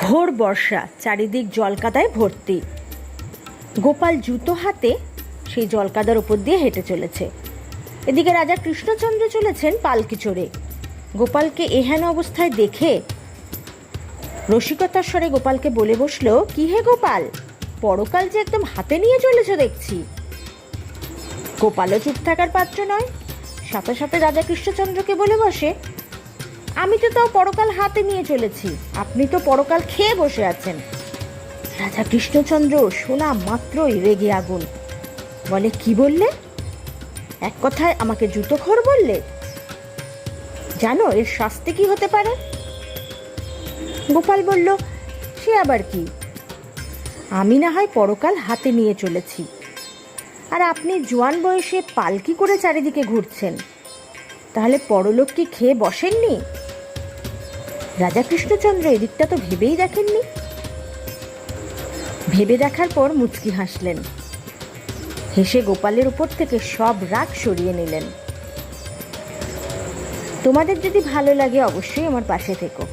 ঘোর বর্ষা, চারিদিক জলকাদায় ভর্তি। গোপাল জুতো হাতে সেই জলকাদার উপর দিয়ে হেঁটে চলেছে। এদিকে রাজা কৃষ্ণচন্দ্র চলেছেন পালকি চড়ে। গোপালকে এহেন অবস্থায় দেখে রসিকতার স্বরে গোপালকে বলে বসল, কি হে গোপাল, পরকাল যে একদম হাতে নিয়ে চলেছ দেখছি। গোপালও চুপ থাকার পাত্র নয়, সাথে সাথে রাজা কৃষ্ণচন্দ্রকে বলে বসে, আমি তো তাও পরকাল হাতে নিয়ে চলেছি, আপনি তো পরকাল খেয়ে বসে আছেন। রাজা কৃষ্ণচন্দ্র শোনা মাত্রই রেগে আগুন, বলে, কি বললে? এক কথায় আমাকে জুতোখোর বললে? জানো এর শাস্তি কি হতে পারে? গোপাল বলল, সে আবার কি? আমি না হয় পরকাল হাতে নিয়ে চলেছি, আর আপনি জোয়ান বয়সে পালকি করে চারিদিকে ঘুরছেন, তাহলে পরলোক কি খেয়ে বসেননি? রাজা কৃষ্ণচন্দ্র এদিকটা তো ভেবেই দেখেননি। ভেবে দেখার পর মুচকি হাসলেন, হেসে গোপালের উপর থেকে সব রাগ সরিয়ে নিলেন। তোমাদের যদি ভালো লাগে অবশ্যই আমার পাশে থেকো।